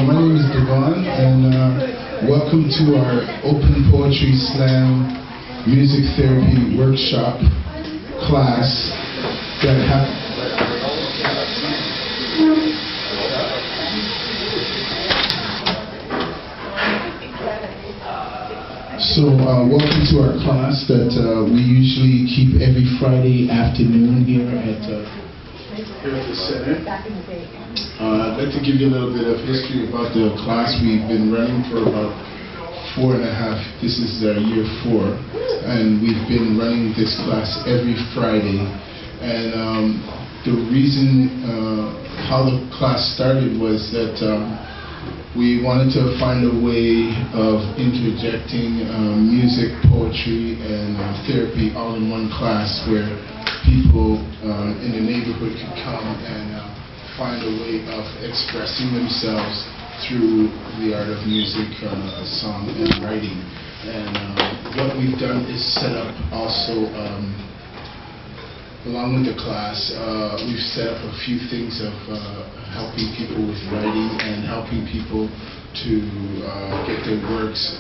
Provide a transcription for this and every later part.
My name is Devon, and welcome to our Open Poetry Slam Music Therapy Workshop class that welcome to our class that we usually keep every Friday afternoon here at the center. I'd like to give you a little bit of history about the class. We've been running for about 4.5. This is year 4, and we've been running this class every Friday. And the reason how the class started was that we wanted to find a way of interjecting music, poetry, and therapy all in one class where people in the neighborhood could come and find a way of expressing themselves through the art of music, song, and writing. And what we've done is set up also, along with the class, we've set up a few things of helping people with writing and helping people to get their works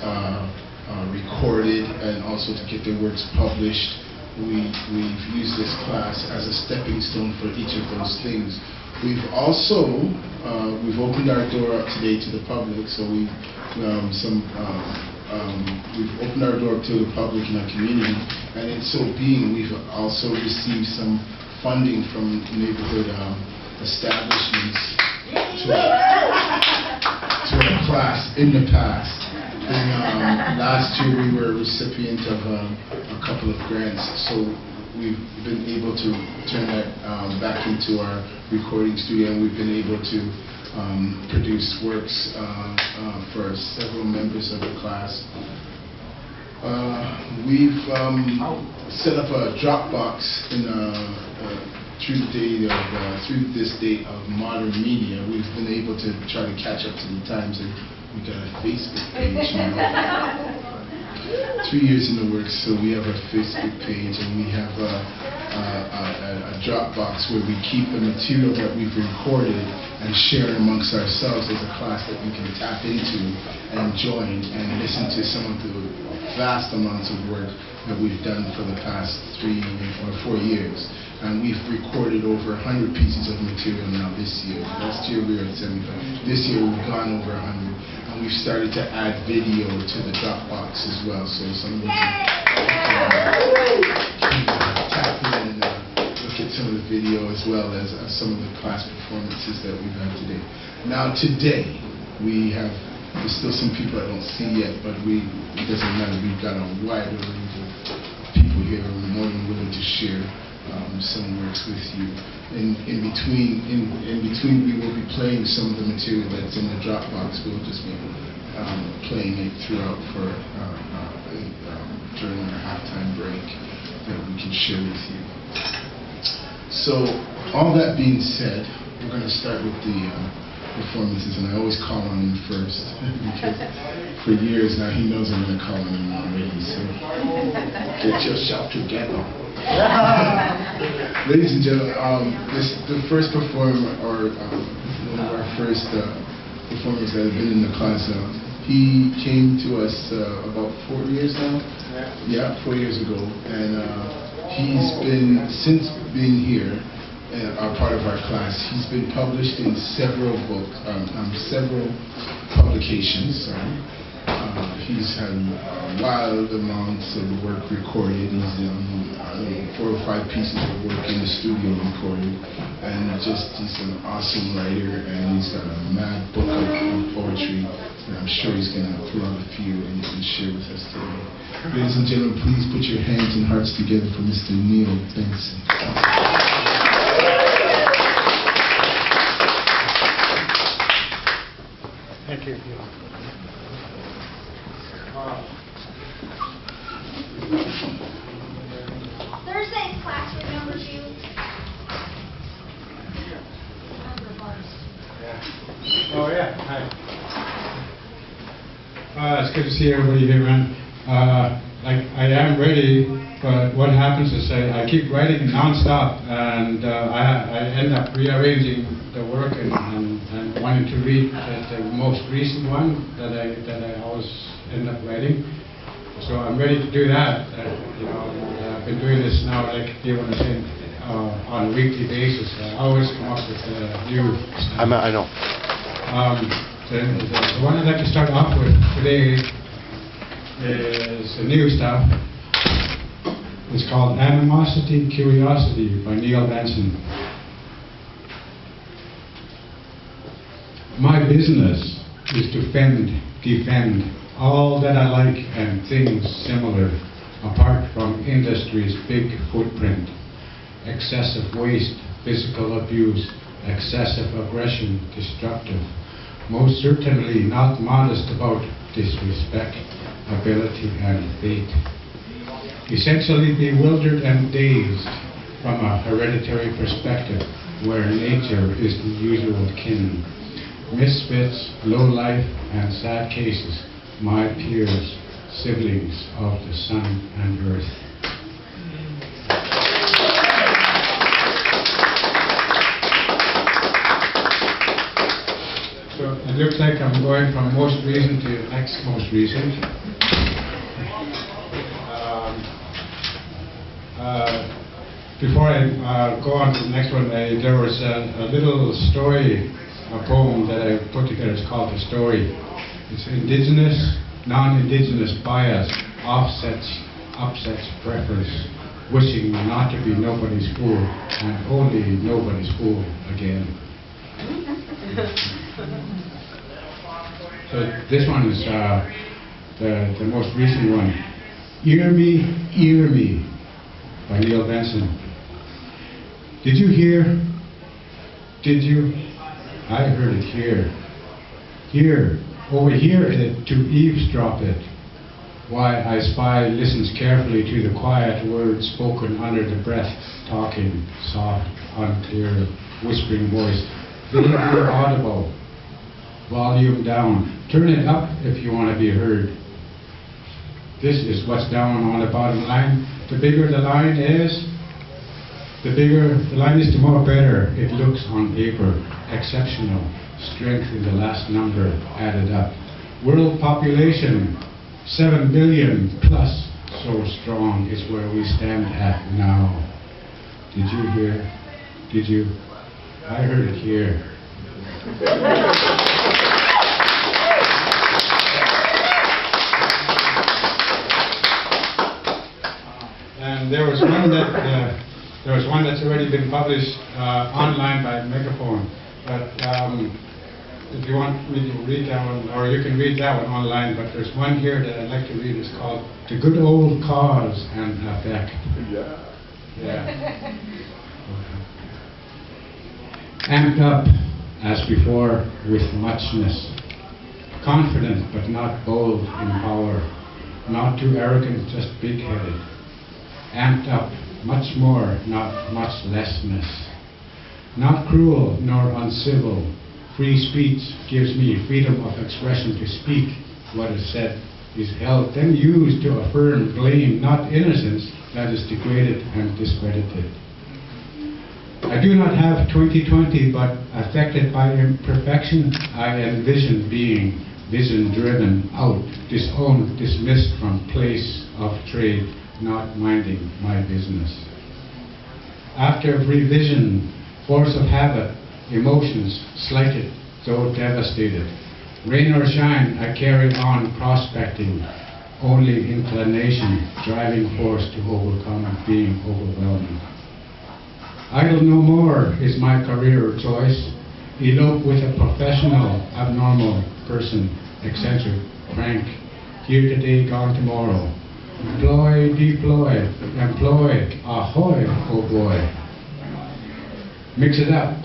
recorded and also to get their works published. We've used this class as a stepping stone for each of those things. We've also we've opened our door up today to the public, so we've opened our door to the public in our community, and in so being, we've also received some funding from neighborhood establishments to our class in the past. And last year we were a recipient of a couple of grants, so we've been able to turn that back into our recording studio, and we've been able to produce works for several members of the class. We've set up a Dropbox through this day of modern media. We've been able to try to catch up to the times, and we got a Facebook page now. 3 years in the works, so we have a Facebook page, and we have a Dropbox where we keep the material that we've recorded and share amongst ourselves as a class that we can tap into and join and listen to some of the vast amounts of work that we've done for the past 3 or 4 years. And we've recorded over 100 pieces of material now this year. Last year we were at 75. This year we've gone over 100. And we've started to add video to the Dropbox as well, so someone can tap in and look at some of the video as well as some of the class performances that we've had today. Now today, there's still some people I don't see yet, but it doesn't matter, we've got a wide range of people here who are more than willing to share some works with you. In between, we will be playing some of the material that's in the Dropbox. We'll just be playing it throughout during our halftime break that we can share with you. So, all that being said, we're going to start with the performances, and I always call on him first because for years now he knows I'm going to call on him already. So, get yourself together. Ladies and gentlemen, the first performer, or one of our first performers that have been in the class, he came to us about 4 years now. Yeah, 4 years ago, and he's been, since being here, a part of our class, he's been published in several books, several publications. He's had wild amounts of work recorded. He's 4 or 5 pieces of work in the studio recorded, and he's an awesome writer, and he's got a mad book of poetry, and I'm sure he's going to pull out a few and share with us today. Ladies and gentlemen, please put your hands and hearts together for Mr. Neil Benson. Thank you. Thursday's class remembers you. Oh yeah, hi. It's good to see everybody here, man. I am ready, but what happens is I keep writing non-stop, and I end up rearranging the work and wanting to read the most recent one that I always end up writing. So I'm ready to do that. I've been doing this now, like you want to say, on a weekly basis. I always come up with new stuff. I know. The one I'd like to start off with today is the new stuff. It's called Animosity, Curiosity by Neil Benson. My business is to defend all that I like and things similar, apart from industry's big footprint, excessive waste, physical abuse, excessive aggression, destructive, most certainly not modest about disrespect, ability and fate. Essentially bewildered and dazed from a hereditary perspective where nature is the usual kin. Misfits, low life and sad cases, my peers, siblings of the sun and earth. So it looks like I'm going from most recent to next most recent. Before I go on to the next one, there was a little story, a poem that I put together. It's called The Story. It's indigenous, non-indigenous bias, upsets preference, wishing not to be nobody's fool, and only nobody's fool again. So this one is the most recent one. Ear Me, by Neil Benson. Did you hear? Did you? I heard it here. Here, overhear it, to eavesdrop it. Why I spy listens carefully to the quiet words spoken under the breath, talking, soft, unclear, whispering voice, vaguely audible. Volume down. Turn it up if you want to be heard. This is what's down on the bottom line. The bigger the line is, the more better it looks on paper. Exceptional. Strength in the last number added up. World population, 7 billion plus. So strong is where we stand at now. Did you hear? Did you? I heard it here. And there was one that's already been published online by Megaphone. But if you want me to read that one, or you can read that one online, but there's one here that I'd like to read. It's called The Good Old Cause and Effect. Yeah. Amped up, as before, with muchness. Confident, but not bold in power. Not too arrogant, just big-headed. Amped up, much more, not much lessness. Not cruel nor uncivil. Free speech gives me freedom of expression to speak. What is said is held, then used to affirm blame, not innocence that is degraded and discredited. I do not have 20/20, but affected by imperfection, I envision being vision-driven, out, disowned, dismissed from place of trade, not minding my business. After revision, force of habit, emotions slighted, though devastated. Rain or shine, I carry on prospecting. Only inclination, driving force to overcome being overwhelming. Idle no more is my career choice. Elope with a professional, abnormal person, eccentric, crank. Here today, gone tomorrow. Employ, deploy, employ, ahoy, oh boy. Mix it up,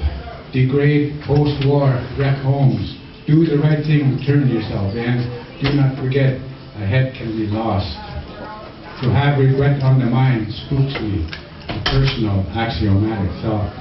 degrade, post-war, wreck homes. Do the right thing, turn yourself in. Do not forget, a head can be lost. To have regret on the mind spooks me, a personal, axiomatic thought.